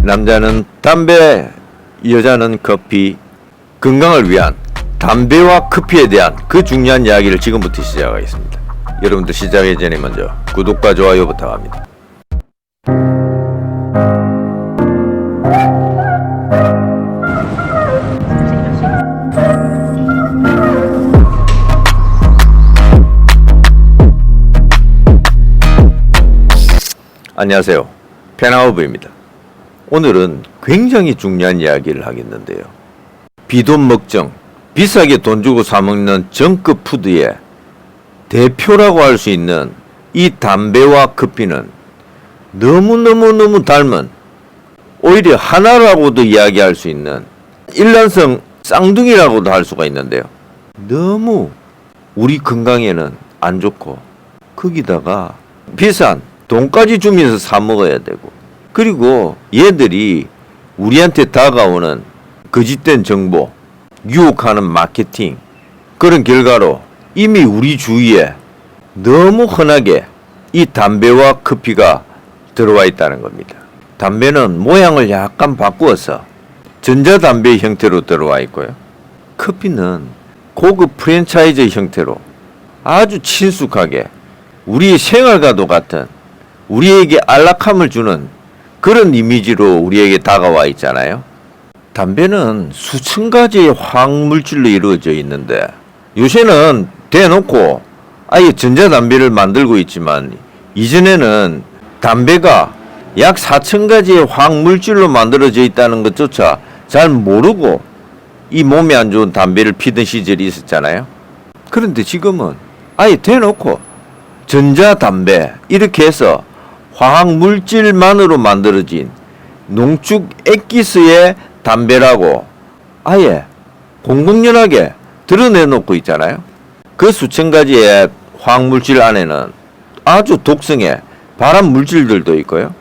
남자는 담배, 여자는 커피, 건강을 위한 담배와 커피에 대한 그 중요한 이야기를 지금부터 시작하겠습니다. 여러분들 시작하기 전에 먼저 구독과 좋아요 부탁합니다. 안녕하세요. 페나우브입니다. 오늘은 굉장히 중요한 이야기를 하겠는데요. 비돈 먹정, 비싸게 돈 주고 사먹는 정급 푸드의 대표라고 할 수 있는 이 담배와 커피는 너무너무 닮은, 오히려 하나라고도 이야기할 수 있는 일란성 쌍둥이라고도 할 수가 있는데요. 너무 우리 건강에는 안 좋고, 거기다가 비싼 돈까지 주면서 사 먹어야 되고, 그리고 얘들이 우리한테 다가오는 거짓된 정보, 유혹하는 마케팅, 그런 결과로 이미 우리 주위에 너무 흔하게 이 담배와 커피가 들어와 있다는 겁니다. 담배는 모양을 약간 바꾸어서 전자담배 형태로 들어와 있고요. 커피는 고급 프랜차이즈 형태로 아주 친숙하게 우리의 생활과도 같은, 우리에게 안락함을 주는 그런 이미지로 우리에게 다가와 있잖아요. 담배는 수천 가지의 화학물질로 이루어져 있는데, 요새는 대놓고 아예 전자담배를 만들고 있지만, 이전에는 담배가 약 4천 가지의 화학물질로 만들어져 있다는 것조차 잘 모르고 이 몸에 안 좋은 담배를 피던 시절이 있었잖아요. 그런데 지금은 아예 대놓고 전자담배 이렇게 해서 화학물질만으로 만들어진 농축 액기스의 담배라고 아예 공공연하게 드러내놓고 있잖아요. 그 수천 가지의 화학물질 안에는 아주 독성의 발암물질들도 있고요.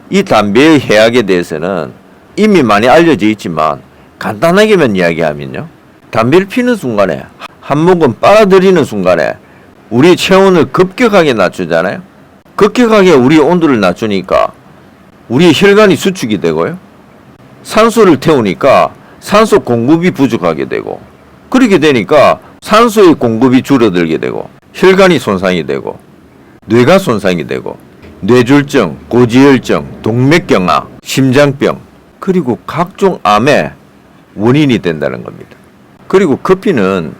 이 담배의 해악에 대해서는 이미 많이 알려져 있지만, 간단하게만 이야기하면요, 담배를 피는 순간에, 한 모금 빨아들이는 순간에 우리의 체온을 급격하게 낮추잖아요. 급격하게 우리의 온도를 낮추니까 우리의 혈관이 수축이 되고요, 산소를 태우니까 산소 공급이 부족하게 되고, 그렇게 되니까 산소의 공급이 줄어들게 되고, 혈관이 손상이 되고, 뇌가 손상이 되고, 뇌졸중, 고지혈증, 동맥경화, 심장병, 그리고 각종 암의 원인이 된다는 겁니다. 그리고 커피는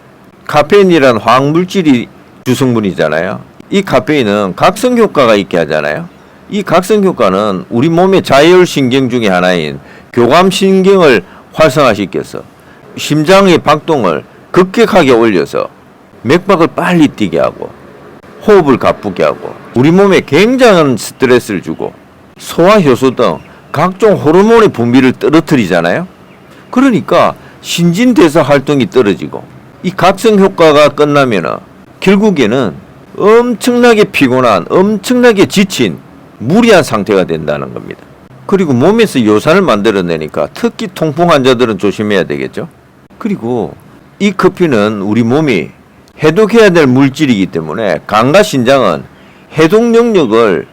카페인이라는 화학물질이 주성분이잖아요. 이 카페인은 각성 효과가 있게 하잖아요. 이 각성 효과는 우리 몸의 자율신경 중에 하나인 교감신경을 활성화시켜서 심장의 박동을 급격하게 올려서 맥박을 빨리 뛰게 하고, 호흡을 가쁘게 하고, 우리 몸에 굉장한 스트레스를 주고, 소화효소 등 각종 호르몬의 분비를 떨어뜨리잖아요. 그러니까 신진대사 활동이 떨어지고, 이 각성 효과가 끝나면은 결국에는 엄청나게 피곤한, 엄청나게 지친, 무리한 상태가 된다는 겁니다. 그리고 몸에서 요산을 만들어내니까 특히 통풍 환자들은 조심해야 되겠죠. 그리고 이 커피는 우리 몸이 해독해야 될 물질이기 때문에 간과 신장은 해독 영역을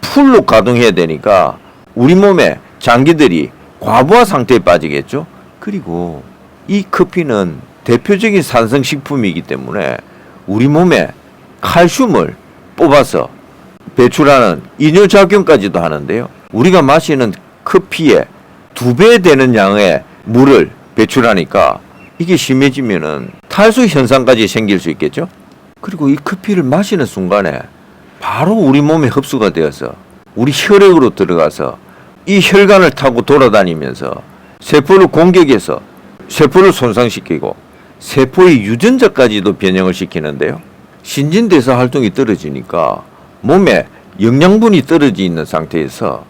풀로 가동해야 되니까 우리 몸의 장기들이 과부하 상태에 빠지겠죠. 그리고 이 커피는 대표적인 산성식품이기 때문에 우리 몸에 칼슘을 뽑아서 배출하는 이뇨작용까지도 하는데요. 우리가 마시는 커피에 2배 되는 양의 물을 배출하니까 이게 심해지면은 탈수 현상까지 생길 수 있겠죠. 그리고 이 커피를 마시는 순간에 바로 우리 몸에 흡수가 되어서 우리 혈액으로 들어가서 이 혈관을 타고 돌아다니면서 세포를 공격해서 세포를 손상시키고 세포의 유전자까지도 변형을 시키는데요. 신진대사 활동이 떨어지니까 몸에 영양분이 떨어져 있는 상태에서,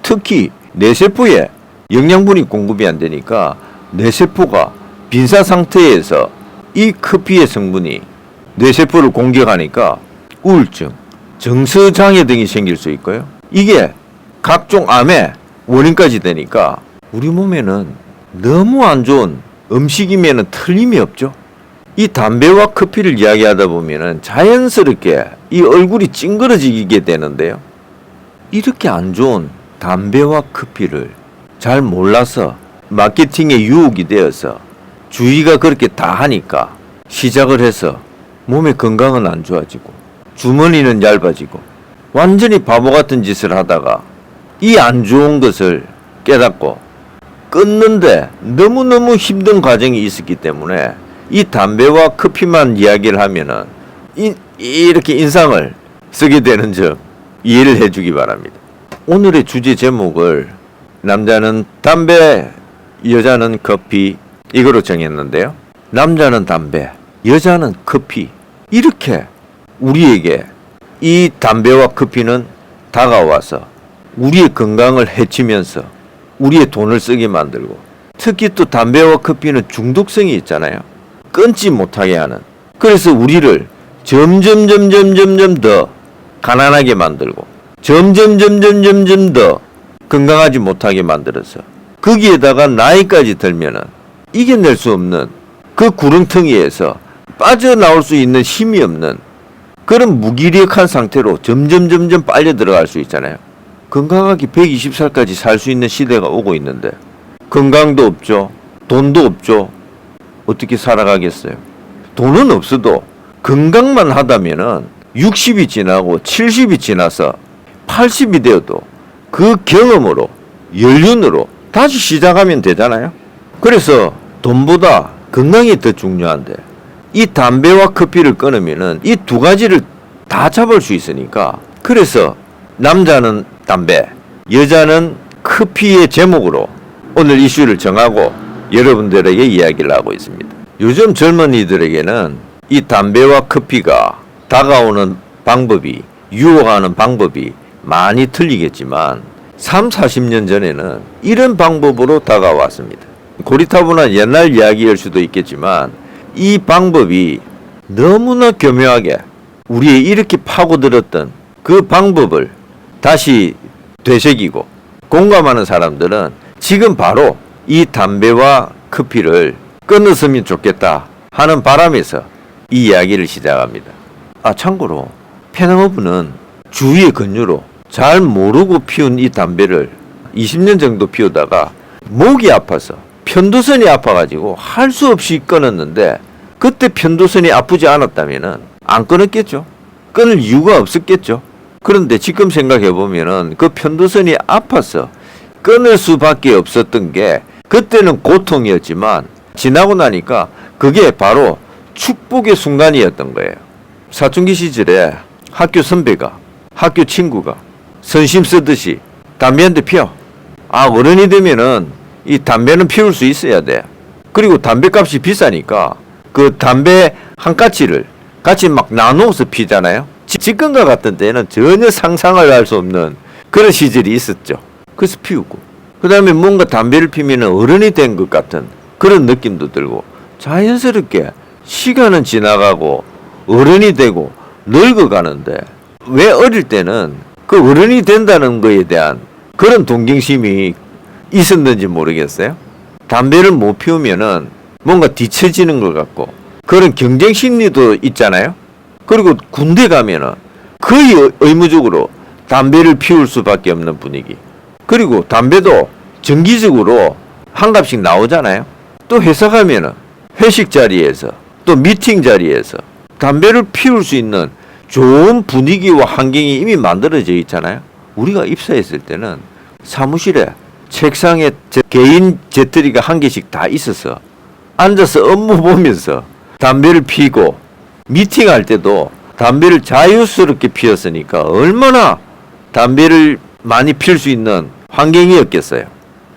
특히 뇌세포에 영양분이 공급이 안 되니까 뇌세포가 빈사 상태에서 이 커피의 성분이 뇌세포를 공격하니까 우울증, 정서장애 등이 생길 수 있고요. 이게 각종 암의 원인까지 되니까 우리 몸에는 너무 안 좋은 음식이면 틀림이 없죠. 이 담배와 커피를 이야기하다 보면은 자연스럽게 이 얼굴이 찡그러지게 되는데요. 이렇게 안 좋은 담배와 커피를 잘 몰라서 마케팅에 유혹이 되어서 주위가 그렇게 다 하니까 시작을 해서 몸의 건강은 안 좋아지고 주머니는 얇아지고 완전히 바보 같은 짓을 하다가 이 안 좋은 것을 깨닫고 끊는데 너무너무 힘든 과정이 있었기 때문에 이 담배와 커피만 이야기를 하면은 이렇게 인상을 쓰게 되는 점 이해를 해주기 바랍니다. 오늘의 주제 제목을 남자는 담배, 여자는 커피 이거로 정했는데요. 남자는 담배, 여자는 커피 이렇게 우리에게 이 담배와 커피는 다가와서 우리의 건강을 해치면서 우리의 돈을 쓰게 만들고 특히 또 담배와 커피는 중독성이 있잖아요. 끊지 못하게 하는. 그래서 우리를 점점 더 가난하게 만들고 점점 더 건강하지 못하게 만들어서 거기에다가 나이까지 들면은 이겨낼 수 없는 그 구렁텅이에서 빠져나올 수 있는 힘이 없는 그런 무기력한 상태로 점점 빨려 들어갈 수 있잖아요. 건강하게 120살까지 살 수 있는 시대가 오고 있는데 건강도 없죠. 돈도 없죠. 어떻게 살아가겠어요? 돈은 없어도 건강만 하다면은 60이 지나고 70이 지나서 80이 되어도 그 경험으로 연륜으로 다시 시작하면 되잖아요. 그래서 돈보다 건강이 더 중요한데 이 담배와 커피를 끊으면은 이 두 가지를 다 잡을 수 있으니까 그래서 남자는 담배, 여자는 커피의 제목으로 오늘 이슈를 정하고 여러분들에게 이야기를 하고 있습니다. 요즘 젊은이들에게는 이 담배와 커피가 다가오는 방법이 유혹하는 방법이 많이 틀리겠지만 3, 40년 전에는 이런 방법으로 다가왔습니다. 고리타분한 옛날 이야기일 수도 있겠지만 이 방법이 너무나 교묘하게 우리의 이렇게 파고들었던 그 방법을 다시 되새기고 공감하는 사람들은 지금 바로 이 담배와 커피를 끊었으면 좋겠다 하는 바람에서 이 이야기를 시작합니다. 참고로 페낭어브는 주위의 권유로 잘 모르고 피운 이 담배를 20년 정도 피우다가 목이 아파서 편도선이 아파가지고 할 수 없이 끊었는데 그때 편도선이 아프지 않았다면 안 끊었겠죠. 끊을 이유가 없었겠죠. 그런데 지금 생각해보면 그 편도선이 아파서 끊을 수밖에 없었던 게 그때는 고통이었지만 지나고 나니까 그게 바로 축복의 순간이었던 거예요. 사춘기 시절에 학교 선배가 학교 친구가 선심 쓰듯이 담배 한 대 피워. 어른이 되면은 이 담배는 피울 수 있어야 돼. 그리고 담배값이 비싸니까 그 담배 한 가치를 같이 막 나누어서 피잖아요. 지금과 같은 때는 전혀 상상을 할 수 없는 그런 시절이 있었죠. 그래서 피우고 그 다음에 뭔가 담배를 피면 어른이 된 것 같은 그런 느낌도 들고 자연스럽게 시간은 지나가고 어른이 되고 늙어가는데 왜 어릴 때는 그 어른이 된다는 거에 대한 그런 동경심이 있었는지 모르겠어요. 담배를 못 피우면은 뭔가 뒤처지는 것 같고 그런 경쟁 심리도 있잖아요. 그리고 군대 가면은 거의 의무적으로 담배를 피울 수밖에 없는 분위기. 그리고 담배도 정기적으로 한 갑씩 나오잖아요. 또 회사 가면은 회식 자리에서 또 미팅 자리에서 담배를 피울 수 있는 좋은 분위기와 환경이 이미 만들어져 있잖아요. 우리가 입사했을 때는 사무실에 책상에 개인 재떨이가 한 개씩 다 있어서 앉아서 업무 보면서 담배를 피고 미팅할 때도 담배를 자유스럽게 피웠으니까 얼마나 담배를 많이 필 수 있는 환경이었겠어요.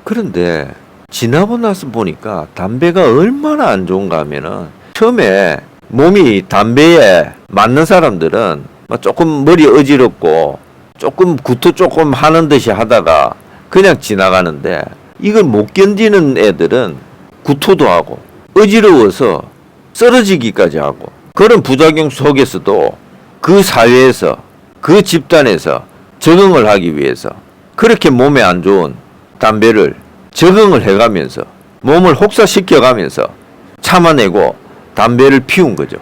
그런데 지나고 나서 보니까 담배가 얼마나 안 좋은가 하면은 처음에 몸이 담배에 맞는 사람들은 조금 머리 어지럽고 조금 구토 조금 하는 듯이 하다가 그냥 지나가는데 이걸 못 견디는 애들은 구토도 하고 어지러워서 쓰러지기까지 하고 그런 부작용 속에서도 그 사회에서 그 집단에서 적응을 하기 위해서 그렇게 몸에 안 좋은 담배를 적응을 해가면서 몸을 혹사시켜가면서 참아내고 담배를 피운 거죠.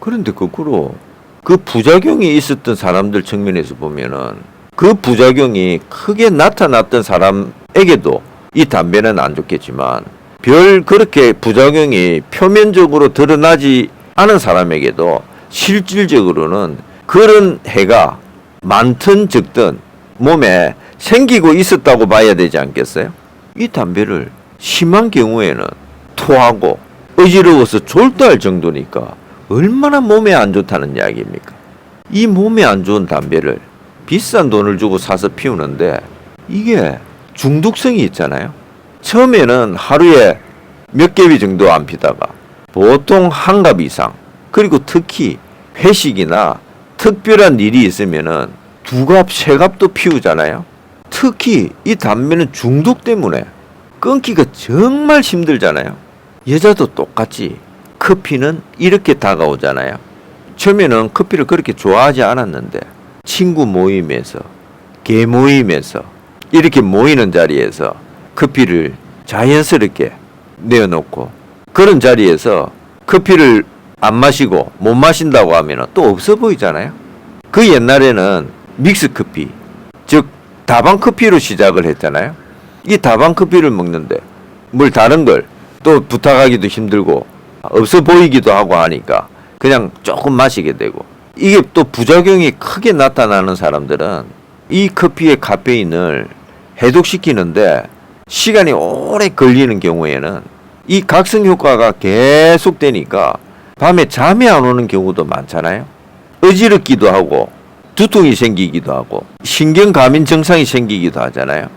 그런데 거꾸로 그 부작용이 있었던 사람들 측면에서 보면은 그 부작용이 크게 나타났던 사람에게도 이 담배는 안 좋겠지만 별 그렇게 부작용이 표면적으로 드러나지 않은 사람에게도 실질적으로는 그런 해가 많든 적든 몸에 생기고 있었다고 봐야 되지 않겠어요? 이 담배를 심한 경우에는 토하고 어지러워서 졸도할 정도니까 얼마나 몸에 안 좋다는 이야기입니까? 이 몸에 안 좋은 담배를 비싼 돈을 주고 사서 피우는데 이게 중독성이 있잖아요. 처음에는 하루에 몇 개비 정도 안 피다가 보통 한 갑 이상, 그리고 특히 회식이나 특별한 일이 있으면은 두 갑, 세 갑도 피우잖아요. 특히 이 담배는 중독 때문에 끊기가 정말 힘들잖아요. 여자도 똑같이 커피는 이렇게 다가오잖아요. 처음에는 커피를 그렇게 좋아하지 않았는데 친구 모임에서, 개 모임에서 이렇게 모이는 자리에서 커피를 자연스럽게 내어놓고 그런 자리에서 커피를 안 마시고 못 마신다고 하면 또 없어 보이잖아요. 그 옛날에는 믹스커피, 즉 다방커피로 시작을 했잖아요. 이 다방커피를 먹는데 뭘 다른 걸 또 부탁하기도 힘들고 없어 보이기도 하고 하니까 그냥 조금 마시게 되고, 이게 또 부작용이 크게 나타나는 사람들은 이 커피의 카페인을 해독시키는데 시간이 오래 걸리는 경우에는 이 각성 효과가 계속 되니까 밤에 잠이 안 오는 경우도 많잖아요. 어지럽기도 하고 두통이 생기기도 하고 신경과민 증상이 생기기도 하잖아요.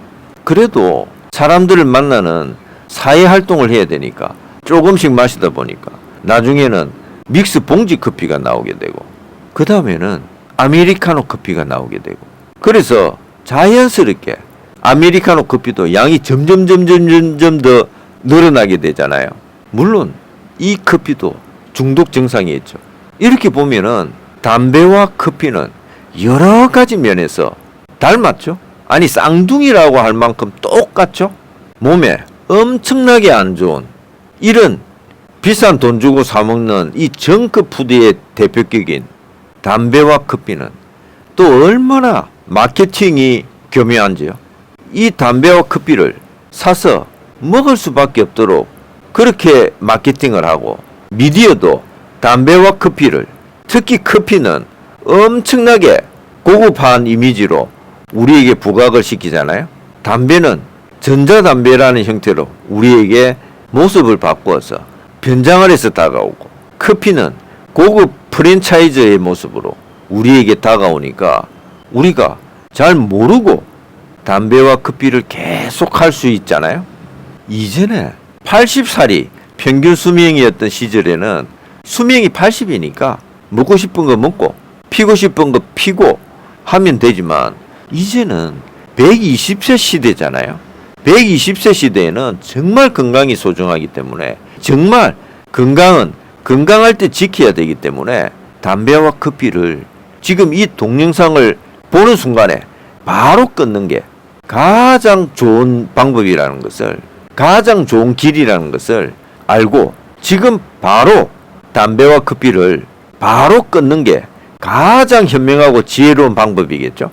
그래도 사람들을 만나는 사회 활동을 해야 되니까 조금씩 마시다 보니까 나중에는 믹스 봉지 커피가 나오게 되고 그 다음에는 아메리카노 커피가 나오게 되고, 그래서 자연스럽게 아메리카노 커피도 양이 점점 더 늘어나게 되잖아요. 물론 이 커피도 중독 증상이 있죠. 이렇게 보면은 담배와 커피는 여러 가지 면에서 닮았죠. 아니 쌍둥이라고 할 만큼 똑같죠. 몸에 엄청나게 안 좋은 이런 비싼 돈 주고 사 먹는 이 정크 푸드의 대표격인 담배와 커피는 또 얼마나 마케팅이 교묘한지요. 이 담배와 커피를 사서 먹을 수밖에 없도록 그렇게 마케팅을 하고, 미디어도 담배와 커피를, 특히 커피는 엄청나게 고급한 이미지로 우리에게 부각을 시키잖아요. 담배는 전자담배라는 형태로 우리에게 모습을 바꾸어서 변장을 해서 다가오고, 커피는 고급 프랜차이즈의 모습으로 우리에게 다가오니까 우리가 잘 모르고 담배와 커피를 계속 할 수 있잖아요. 이전에 80살이 평균 수명이었던 시절에는 수명이 80이니까 먹고 싶은 거 먹고 피고 싶은 거 피고 하면 되지만 이제는 120세 시대잖아요. 120세 시대에는 정말 건강이 소중하기 때문에, 정말 건강은 건강할 때 지켜야 되기 때문에 담배와 커피를 지금 이 동영상을 보는 순간에 바로 끊는 게 가장 좋은 방법이라는 것을, 가장 좋은 길이라는 것을 알고 지금 바로 담배와 커피를 바로 끊는 게 가장 현명하고 지혜로운 방법이겠죠.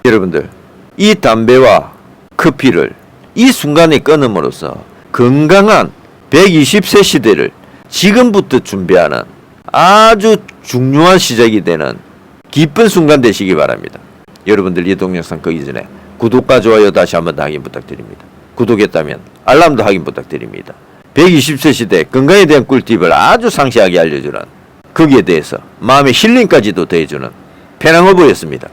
여러분들, 이 담배와 커피를 이 순간에 끊음으로써 건강한 120세 시대를 지금부터 준비하는 아주 중요한 시작이 되는 기쁜 순간 되시기 바랍니다. 여러분들, 이 동영상 끄기 전에 구독과 좋아요 다시 한번 더 확인 부탁드립니다. 구독했다면 알람도 확인 부탁드립니다. 120세 시대 건강에 대한 꿀팁을 아주 상세하게 알려주는, 거기에 대해서 마음의 힐링까지도 더해주는 페낭어부였습니다.